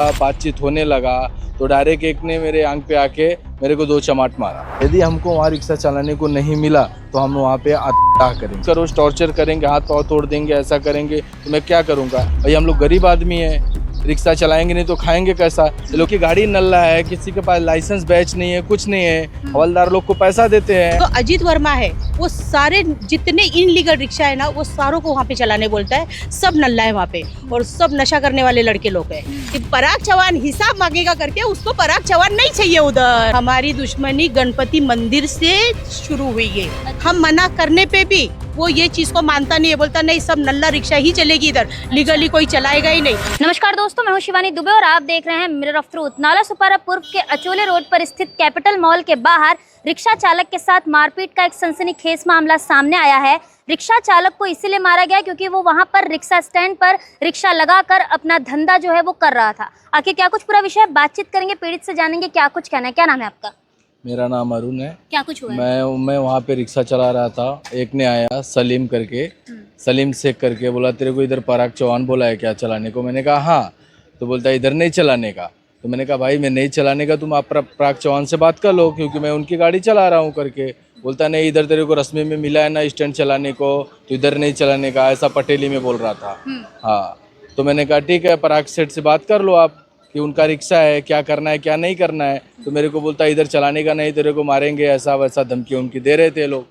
बातचीत होने लगा तो डायरेक्ट एक ने मेरे आंख पे आके मेरे को 2 चमाट मारा। यदि हमको वहाँ रिक्शा चलाने को नहीं मिला तो हम वहाँ पे आत्महत्या करेंगे, रोज टॉर्चर करेंगे, हाथ पाँव तोड़ देंगे, ऐसा करेंगे तो मैं क्या करूँगा भाई। हम लोग गरीब आदमी हैं, रिक्शा चलाएंगे नहीं तो खाएंगे कैसा। ये लोग की गाड़ी नल्ला है, किसी के पास लाइसेंस बैच नहीं है, कुछ नहीं है, हवलदार लोग को पैसा देते हैं। तो अजीत वर्मा है वो सारे जितने इनलीगल रिक्शा है ना वो सारों को वहाँ पे चलाने बोलता है। सब नल्ला है वहाँ पे और सब नशा करने वाले लड़के लोग हैं। कि पराग चौहान हिसाब मांगेगा करके उसको पराग चौहान नहीं चाहिए उधर। हमारी दुश्मनी गणपति मंदिर से शुरू हुई है। हम मना करने पे भी वो ये चीज को मानता नहीं है, बोलता नहीं सब नल्ला रिक्शा ही चलेगी इधर, लीगली कोई चलाएगा ही नहीं। नमस्कार दोस्तों, मैं हूं शिवानी दुबे और आप देख रहे हैं मिरर ऑफ ट्रूथ। नाला सुपारा पूर्व के अचोले रोड पर स्थित कैपिटल मॉल के बाहर रिक्शा चालक के साथ मारपीट का एक सनसनीखेज मामला सामने आया है। रिक्शा चालक को इसीलिए मारा गया क्योंकि वो वहां पर रिक्शा स्टैंड पर रिक्शा लगाकर अपना धंधा जो है वो कर रहा था। आखिर क्या कुछ पूरा विषय बातचीत करेंगे, पीड़ित से जानेंगे क्या कुछ कहना है। क्या नाम है आपका? मेरा नाम अरुण है। क्या कुछ हुआ है? मैं वहाँ पे रिक्शा चला रहा था, एक ने आया सलीम करके, सलीम शेख करके, बोला तेरे को इधर पराग चौहान बोला है क्या चलाने को? मैंने कहा हाँ। तो बोलता है इधर नहीं चलाने का। तो मैंने कहा भाई मैं नहीं चलाने का, तुम आप पराग चौहान से बात कर लो क्योंकि मैं उनकी गाड़ी चला रहा हूँ करके। बोलता नहीं इधर तेरे को रस्मी में मिला है ना स्टैंड चलाने को, तो इधर नहीं चलाने का, ऐसा पटेली में बोल रहा था। हाँ, तो मैंने कहा ठीक है पराग सेठ से बात कर लो आप कि उनका रिक्शा है, क्या करना है क्या नहीं करना है। तो मेरे को बोलता इधर चलाने का नहीं, तेरे को मारेंगे, ऐसा वैसा धमकी उनकी दे रहे थे लोग।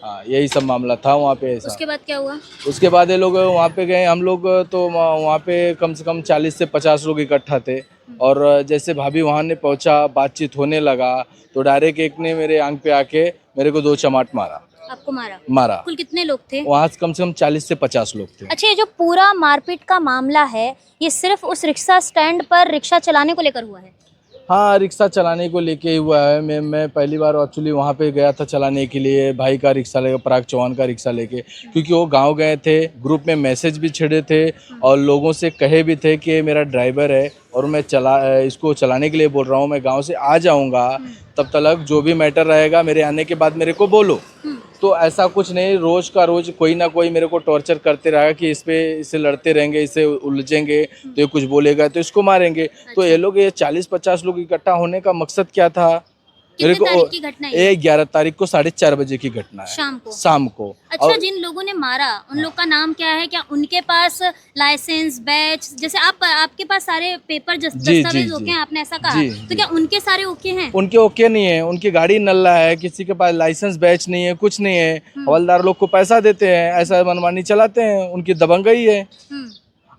हाँ, यही सब मामला था वहाँ पे। ऐसा उसके बाद क्या हुआ? उसके बाद ये लोग वहाँ पे गए, हम लोग तो वहाँ पे कम से कम 40 से 50 लोग इकट्ठा थे। और जैसे भाभी वहाँ ने पहुँचा, बातचीत होने लगा तो डायरेक्ट एक ने मेरे आंख पे आके मेरे को 2 चमाट मारा। आपको मारा? कुल कितने लोग थे वहाँ? कम से कम 40 से 50 लोग थे। अच्छा, ये जो पूरा मारपीट का मामला है ये सिर्फ उस रिक्शा स्टैंड पर रिक्शा चलाने को लेकर हुआ है? हाँ, रिक्शा चलाने को लेके ही हुआ है। मैं पहली बार एक्चुअली वहाँ पे गया था चलाने के लिए, भाई का रिक्शा लेकर, पराग चौहान का रिक्शा लेके, क्योंकि वो गांव गए थे, ग्रुप में मैसेज भी छिड़े थे और लोगों से कहे भी थे कि मेरा ड्राइवर है और मैं इसको चलाने के लिए बोल रहा हूँ, मैं गांव से आ जाऊँगा, तब तक जो भी मैटर रहेगा मेरे आने के बाद मेरे को बोलो। तो ऐसा कुछ नहीं, रोज़ का रोज़ कोई ना कोई मेरे को टॉर्चर करते रहेगा कि इससे लड़ते रहेंगे, इससे उलझेंगे तो ये कुछ बोलेगा तो इसको मारेंगे। तो ये लोग 40-50 लोग इकट्ठा होने का मकसद क्या था? मेरे को 11 तारीख को 4:30 बजे की घटना है, शाम को। अच्छा, जिन लोगों ने मारा उन लोग का नाम क्या है? क्या उनके पास लाइसेंस बैच, जैसे आपके पास सारे पेपर दस्तावेज ओके हैं, आपने ऐसा कहा, तो क्या उनके सारे ओके हैं? उनके ओके नहीं है, उनकी गाड़ी नल्ला है, किसी के पास लाइसेंस बैच नहीं है, कुछ नहीं है, हवलदार लोग को पैसा देते हैं, ऐसा मनमानी चलाते हैं, उनकी दबंगई है।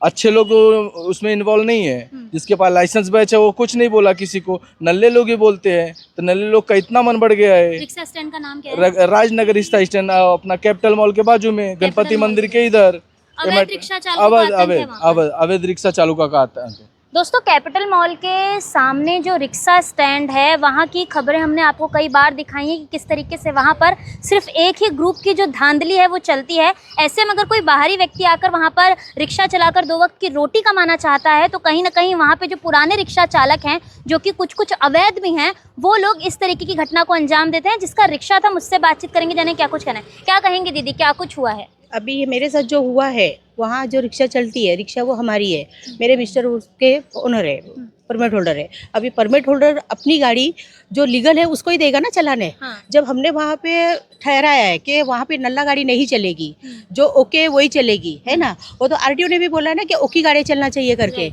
अच्छे लोग उसमें इन्वॉल्व नहीं है, जिसके पास लाइसेंस बैच है वो कुछ नहीं बोला किसी को, नल्ले लोग ही बोलते हैं। तो नल्ले लोग का इतना मन बढ़ गया है। रिक्शा स्टैंड का नाम क्या है? राजनगर रिक्शा स्टैंड, अपना कैपिटल मॉल के बाजू में, गणपति मंदिर के इधर। अवैध रिक्शा चालू का आता है। दोस्तों, कैपिटल मॉल के सामने जो रिक्शा स्टैंड है वहाँ की खबरें हमने आपको कई बार दिखाई हैं कि किस तरीके से वहाँ पर सिर्फ एक ही ग्रुप की जो धांधली है वो चलती है। ऐसे में अगर कोई बाहरी व्यक्ति आकर वहाँ पर रिक्शा चलाकर 2 वक्त की रोटी कमाना चाहता है तो कहीं ना कहीं वहाँ पे जो पुराने रिक्शा चालक हैं, जो कि कुछ अवैध भी हैं, वो लोग इस तरीके की घटना को अंजाम देते हैं। जिसका रिक्शा था, मुझसे बातचीत करेंगे, जाने क्या कुछ कहना है। क्या कहेंगे दीदी, क्या कुछ हुआ है? अभी ये मेरे साथ जो हुआ है, वहाँ जो रिक्शा चलती है, रिक्शा वो हमारी है, मेरे मिस्टर उसके ओनर है, परमिट होल्डर है। अभी परमिट होल्डर अपनी गाड़ी जो लीगल है उसको ही देगा ना चलाने। जब हमने वहाँ पे ठहराया है कि वहाँ पे नल्ला गाड़ी नहीं चलेगी, जो ओके वही चलेगी, है ना। वो तो आरटीओ ने भी बोला ना कि ओके गाड़ी चलना चाहिए करके,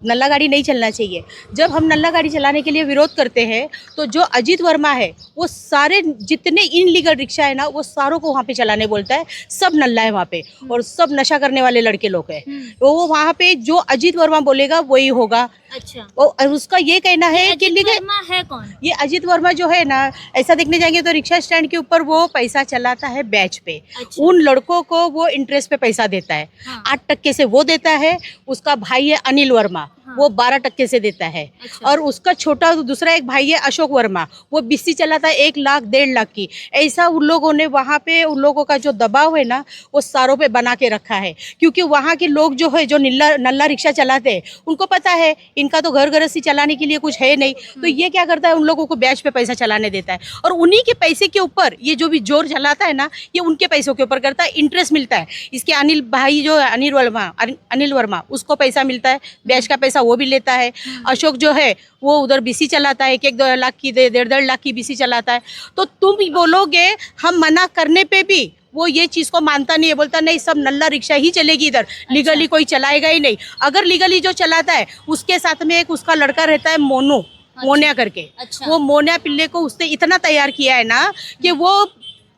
नल्ला गाड़ी नहीं चलना चाहिए। जब हम नल्ला गाड़ी चलाने के लिए विरोध करते हैं तो जो अजीत वर्मा है वो सारे जितने इनलीगल रिक्शा है ना वो सारों को वहाँ पे चलाने बोलता है। सब नल्ला है वहाँ पे और सब नशा करने वाले लड़के लोग हैं। वो वहाँ पे जो अजीत वर्मा बोलेगा वही होगा। अच्छा, और उसका ये कहना है कि वर्मा है कौन? ये अजीत वर्मा जो है ना, ऐसा देखने जाएंगे तो रिक्शा स्टैंड के ऊपर वो पैसा चलाता है बैच पे। अच्छा। उन लड़कों को वो इंटरेस्ट पे पैसा देता है। 8% से वो देता है। उसका भाई है अनिल वर्मा, वो 12% से देता है। अच्छा। और उसका छोटा दूसरा एक भाई है अशोक वर्मा, वो बीसी चलाता है 1 लाख 1.5 लाख की। ऐसा उन लोगों ने वहाँ पे उन लोगों का जो दबाव है ना वो सारों पे बना के रखा है। क्योंकि वहाँ के लोग जो है जो नल्ला रिक्शा चलाते हैं उनको पता है इनका तो घर गृहस्थी चलाने के लिए कुछ है नहीं, तो ये क्या करता है, उन लोगों को बैच पे पैसा चलाने देता है। और उन्हीं के पैसे के ऊपर ये जो भी जोर चलाता है ना, ये उनके पैसों के ऊपर करता है, इंटरेस्ट मिलता है। इसके अनिल भाई जो अनिल वर्मा उसको पैसा मिलता है, बैच का पैसा पैसा वो भी लेता है। अशोक जो है वो उधर बीसी चलाता है, 1-1 लाख की 1.5 लाख की बीसी चलाता है। तो तुम बोलोगे हम मना करने पे भी वो ये चीज को मानता नहीं है, बोलता नहीं सब नल्ला रिक्शा ही चलेगी इधर, लीगली कोई चलाएगा ही नहीं। अगर लीगली जो चलाता है उसके साथ में एक उसका लड़का रहता है मोनिया करके। वो मोनिया पिल्ले को उसने इतना तैयार किया है ना कि वो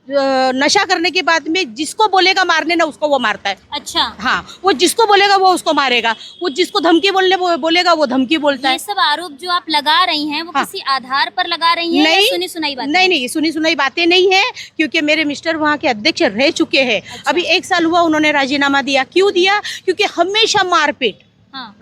नशा करने के बाद में जिसको बोलेगा मारने ना उसको वो मारता है। अच्छा। हाँ, वो जिसको बोलेगा वो उसको मारेगा, वो जिसको धमकी बोलेगा वो धमकी बोलता है। ये सब आरोप जो आप लगा रही हैं वो किसी आधार पर लगा रही हैं या सुनी सुनाई बातें? नहीं, सुनी सुनाई बातें नहीं है, क्योंकि मेरे मिस्टर वहाँ के अध्यक्ष रह चुके हैं। अभी 1 साल हुआ उन्होंने राजीनामा दिया। क्यों दिया? क्योंकि हमेशा मारपीट।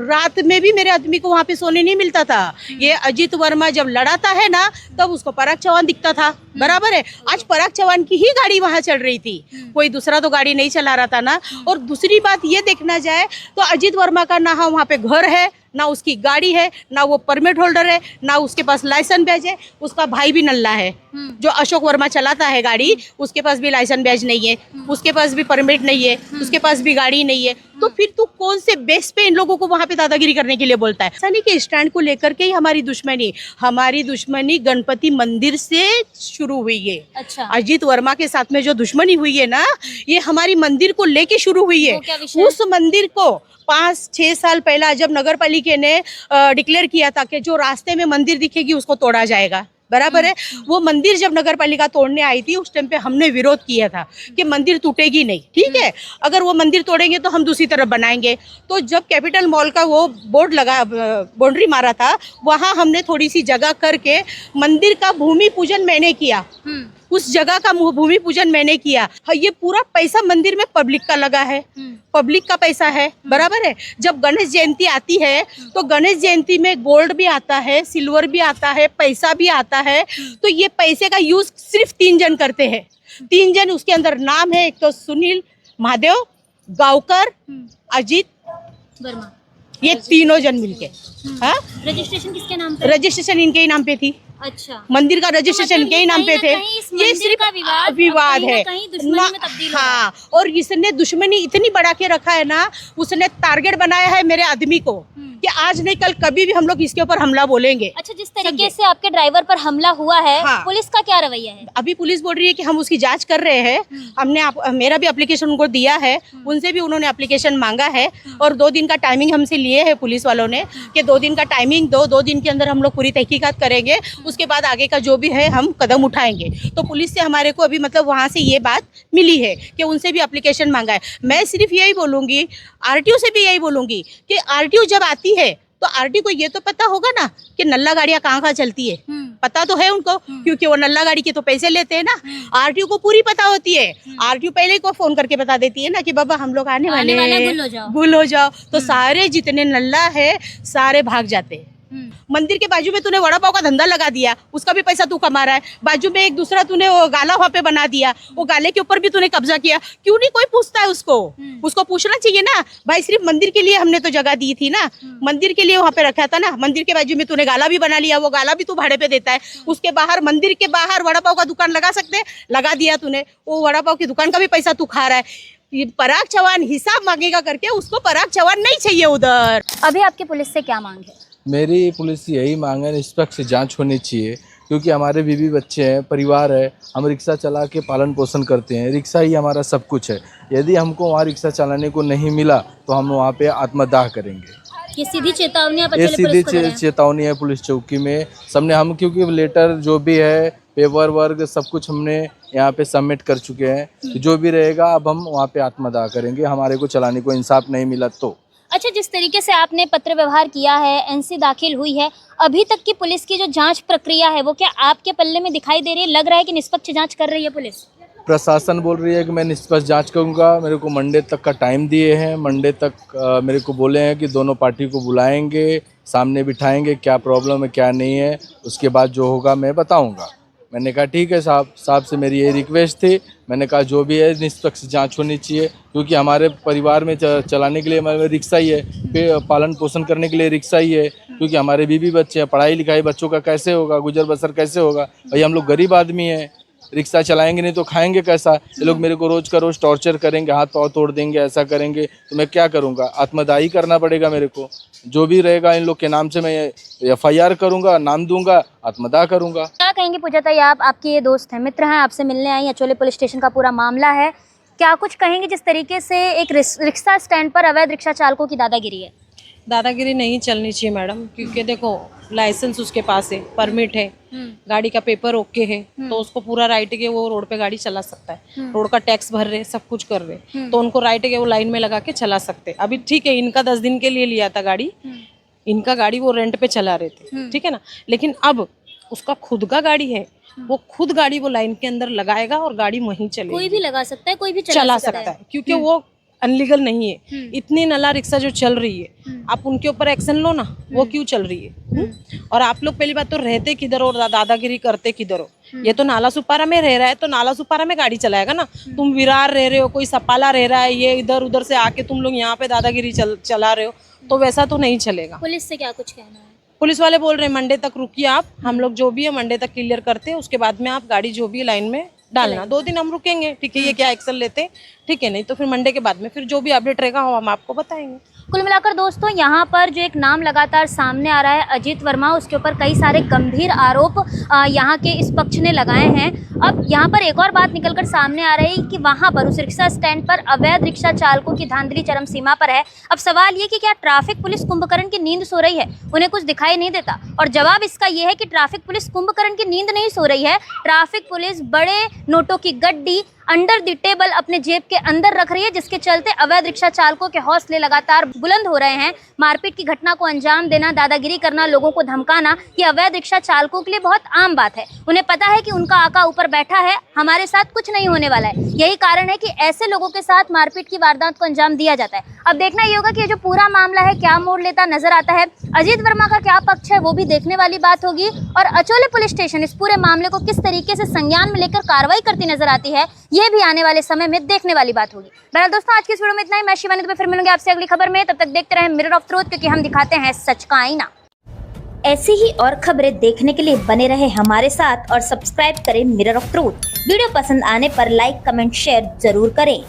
रात में भी मेरे आदमी को वहाँ पे सोने नहीं मिलता था। ये अजीत वर्मा जब लड़ाता है ना तब उसको पराग चौहान दिखता था, बराबर है। आज पराग चौहान की ही गाड़ी वहाँ चल रही थी, कोई दूसरा तो गाड़ी नहीं चला रहा था ना। और दूसरी बात ये देखना जाए तो अजीत वर्मा का ना वहाँ पे घर है, ना उसकी गाड़ी है, ना वो परमिट होल्डर है, ना उसके पास लाइसेंस बैज है। उसका भाई भी नल्ला है जो अशोक वर्मा चलाता है गाड़ी, उसके पास भी लाइसेंस बैज नहीं है, उसके पास भी परमिट नहीं है, उसके पास भी गाड़ी नहीं है। तो फिर तू कौन से बेस पे इन लोगों को वहाँ पे दादागिरी करने के लिए बोलता है? ऐसा नहीं कि स्टैंड को लेकर के ही हमारी दुश्मनी गणपति मंदिर से शुरू हुई है। अच्छा। अजीत वर्मा के साथ में जो दुश्मनी हुई है ना, ये हमारी मंदिर को लेके शुरू हुई है। उस मंदिर को 5-6 साल पहला जब नगर पालिका ने डिक्लेयर किया था कि जो रास्ते में मंदिर दिखेगी उसको तोड़ा जाएगा, बराबर है। वो मंदिर जब नगर पालिका तोड़ने आई थी उस टाइम पे हमने विरोध किया था कि मंदिर टूटेगी नहीं, ठीक है। अगर वो मंदिर तोड़ेंगे तो हम दूसरी तरफ बनाएंगे। तो जब कैपिटल मॉल का वो बाउंड्री मारा था, वहाँ हमने थोड़ी सी जगह करके मंदिर का भूमि पूजन मैंने किया। उस जगह का भूमि पूजन मैंने किया। ये पूरा पैसा मंदिर में पब्लिक का लगा है, पब्लिक का पैसा है, बराबर है। जब गणेश जयंती आती है तो गणेश जयंती में गोल्ड भी आता है, सिल्वर भी आता है, पैसा भी आता है। तो ये पैसे का यूज सिर्फ 3 जन करते हैं। 3 जन, उसके अंदर नाम है, एक तो सुनील महादेव, गावकर, अजीत वर्मा, ये तीनों जन मिलके। हाँ, रजिस्ट्रेशन किसके नाम पे? रजिस्ट्रेशन इनके ही नाम पे थी। अच्छा। मंदिर का रजिस्ट्रेशन इनके ही नाम पे थे। ये सिर्फ विवाद है ना। हाँ, और इसने दुश्मनी इतनी बढ़ा के रखा है ना, उसने टारगेट बनाया है मेरे आदमी को कि आज नहीं कल कभी भी हम लोग इसके ऊपर हमला बोलेंगे। अच्छा, जिस तरीके से आपके ड्राइवर पर हमला हुआ है, हाँ। पुलिस का क्या रवैया है? अभी पुलिस बोल रही है कि हम उसकी जांच कर रहे हैं। हमने मेरा भी एप्लीकेशन उनको दिया है, उनसे भी उन्होंने एप्लीकेशन मांगा है और 2 दिन का टाइमिंग हमसे लिए है पुलिस वालों ने कि 2 दिन का टाइमिंग दो, 2 दिन के अंदर हम लोग पूरी तहकीकात करेंगे, उसके बाद आगे का जो भी है हम कदम उठाएंगे। तो पुलिस से हमारे को अभी मतलब वहाँ से ये बात मिली है कि उनसे भी एप्लीकेशन मांगा है। मैं सिर्फ यही बोलूँगी, आरटीओ से भी यही बोलूँगी कि आरटीओ जब आती है तो आरटीओ को ये तो पता होगा ना कि नल्ला गाड़ियाँ कहाँ चलती है। पता तो है उनको, क्योंकि वो नल्ला गाड़ी के तो पैसे लेते हैं ना। आरटीओ को पूरी पता होती है। आरटीओ पहले को फोन करके बता देती है ना कि बाबा हम लोग आने वाले हैं, गुल हो जाओ। तो सारे जितने नल्ला है सारे भाग जाते हैं। मंदिर के बाजू में तूने वड़ा पाव का धंधा लगा दिया, उसका भी पैसा तू कमा रहा है। बाजू में एक दूसरा तूने वो गाला वहाँ पे बना दिया, वो गाले के ऊपर भी तूने कब्जा किया। क्यों नहीं कोई पूछता है उसको? उसको पूछना चाहिए ना भाई, सिर्फ मंदिर के लिए हमने तो जगह दी थी ना, मंदिर के लिए वहाँ पे रखा था ना। मंदिर के बाजू में तूने गाला भी बना लिया, वो गाला भी तू भाड़े पे देता है। उसके बाहर, मंदिर के बाहर वड़ा पाव का दुकान लगा सकते, लगा दिया तूने। वो वड़ा पाव की दुकान का भी पैसा तू खा रहा है। पराग चौहान हिसाब मांगेगा करके, उसको पराग चौहान नहीं चाहिए उधर। अभी आपकी पुलिस से क्या मांग है? मेरी पुलिस से यही मांग है, निष्पक्ष जांच होनी चाहिए, क्योंकि हमारे बीवी बच्चे हैं, परिवार है। हम रिक्शा चला के पालन पोषण करते हैं, रिक्शा ही हमारा सब कुछ है। यदि हमको वहाँ रिक्शा चलाने को नहीं मिला तो हम वहाँ पे आत्मदाह करेंगे। ये सीधी चेतावनी ये सीधी चेतावनी है पुलिस चौकी में सबने। हम क्योंकि लेटर जो भी है, पेपर वर्क सब कुछ हमने यहाँ पे सबमिट कर चुके हैं। जो भी रहेगा अब हम वहाँ पे आत्मदाह करेंगे, हमारे को चलाने को इंसाफ नहीं मिला तो। अच्छा, जिस तरीके से आपने पत्र व्यवहार किया है, एनसी दाखिल हुई है, अभी तक की पुलिस की जो जांच प्रक्रिया है वो क्या आपके पल्ले में दिखाई दे रही है? लग रहा है कि निष्पक्ष जांच कर रही है पुलिस? प्रशासन बोल रही है कि मैं निष्पक्ष जांच करूंगा। मेरे को मंडे तक का टाइम दिए हैं। मंडे तक मेरे को बोले हैं कि दोनों पार्टी को बुलाएंगे, सामने बिठाएंगे, क्या प्रॉब्लम है क्या नहीं है, उसके बाद जो होगा मैं बताऊंगा। मैंने कहा ठीक है साहब, साहब से मेरी ये रिक्वेस्ट थी। मैंने कहा जो भी है निष्पक्ष जांच होनी चाहिए, क्योंकि हमारे परिवार में चलाने के लिए हमारे रिक्शा ही है, फिर पालन पोषण करने के लिए रिक्शा ही है, क्योंकि हमारे बीवी बच्चे हैं, पढ़ाई लिखाई बच्चों का कैसे होगा, गुजर बसर कैसे होगा? भाई हम लोग गरीब आदमी हैं, रिक्शा चलाएंगे नहीं तो खाएंगे कैसा? ये लोग मेरे को रोज का रोज टॉर्चर करेंगे, हाथ पाँव तोड़ देंगे, ऐसा करेंगे तो मैं क्या करूँगा? आत्मदाही करना पड़ेगा मेरे को। जो भी रहेगा इन लोग के नाम से मैं FIR करूँगा, नाम दूंगा, आत्मदाह करूँगा। क्या कहेंगे पूजाता जी, आप आपके ये दोस्त हैं, मित्र हैं, आपसे मिलने आई, अचोले पुलिस स्टेशन का पूरा मामला है, क्या कुछ कहेंगे जिस तरीके से एक रिक्शा स्टैंड पर अवैध रिक्शा चालकों की दादागिरी है? दादागिरी नहीं चलनी चाहिए मैडम, क्योंकि देखो लाइसेंस उसके पास है, परमिट है, गाड़ी का पेपर ओके है, तो उसको पूरा राइट है कि वो रोड पे गाड़ी चला सकता है। रोड का टैक्स भर रहे, सब कुछ कर रहे, तो उनको राइट है कि वो लाइन में लगा के चला सकते। अभी ठीक है, इनका 10 दिन के लिए लिया था गाड़ी, इनका गाड़ी वो रेंट पे चला रहे थे, ठीक है ना, लेकिन अब उसका खुद का गाड़ी है, वो खुद गाड़ी वो लाइन के अंदर लगाएगा और गाड़ी वहीं चलेगी। कोई भी लगा सकता है, कोई भी चला सकता है, क्योंकि वो अनलीगल नहीं है। इतनी नला रिक्शा जो चल रही है, आप उनके ऊपर एक्शन लो ना, वो क्यों चल रही है? और आप लोग पहली बात तो रहते किधर और दादागिरी करते किधर हो? ये तो नाला सुपारा में रह रहा है, तो नाला सुपारा में गाड़ी चलाएगा ना। तुम विरार रह रहे हो, कोई सपाला रह रहा है, ये इधर उधर से आके तुम लोग यहाँ पे दादागिरी चला रहे हो, तो वैसा तो नहीं चलेगा। पुलिस से क्या कुछ कहना है? पुलिस वाले बोल रहे हैं मंडे तक रुकिए आप, हम लोग जो भी है मंडे तक क्लियर करते हैं, उसके बाद में आप गाड़ी जो भी लाइन में डालना। 2 दिन हम रुकेंगे, ठीक है, ये क्या एक्शन लेते, ठीक है, नहीं तो फिर मंडे के बाद में फिर जो भी अपडेट रहेगा हम आपको बताएंगे। कुल मिलाकर दोस्तों, यहाँ पर जो एक नाम लगातार सामने आ रहा है अजीत वर्मा, उसके ऊपर कई सारे गंभीर आरोप यहाँ के इस पक्ष ने लगाए हैं। अब यहाँ पर एक और बात निकलकर सामने आ रही है कि वहाँ पर उस रिक्शा स्टैंड पर अवैध रिक्शा चालकों की धांधली चरम सीमा पर है। अब सवाल ये कि क्या ट्रैफिक पुलिस कुंभकर्ण की नींद सो रही है? उन्हें कुछ दिखाई नहीं देता? और जवाब इसका ये है कि ट्रैफिक पुलिस कुंभकर्ण की नींद नहीं सो रही है। ट्रैफिक पुलिस बड़े नोटों की गड्डी अंडर द टेबल अपने जेब के अंदर रख रही है, जिसके चलते अवैध रिक्शा चालकों के हौसले लगातार बुलंद हो रहे हैं। मारपीट की घटना को अंजाम देना, दादागिरी करना, लोगों को धमकाना, ये अवैध रिक्शा चालकों के लिए बहुत आम बात है। उन्हें पता है कि उनका आका ऊपर बैठा है, हमारे साथ कुछ नहीं होने वाला है। यही कारण है कि ऐसे लोगों के साथ मारपीट की वारदात को अंजाम दिया जाता है। अब देखना ये होगा कि ये जो पूरा मामला है क्या मोड़ लेता नजर आता है। अजीत वर्मा का क्या पक्ष है वो भी देखने वाली बात होगी, और अचोले पुलिस स्टेशन इस पूरे मामले को किस तरीके से संज्ञान में लेकर कार्रवाई करती नजर आती है, ये भी आने वाले समय में देखने वाली बात होगी। बहरहाल दोस्तों, आज की इस वीडियो में इतना ही। मैं शिवानी दुबे फिर मिलूंगी आपसे अगली खबर में। तब तक देखते रहें मिरर ऑफ ट्रूथ, क्योंकि हम दिखाते हैं सच का आईना। ऐसी ही और खबरें देखने के लिए बने रहे हमारे साथ और सब्सक्राइब करें मिरर ऑफ ट्रूथ। वीडियो पसंद आने पर लाइक, कमेंट, शेयर जरूर करें।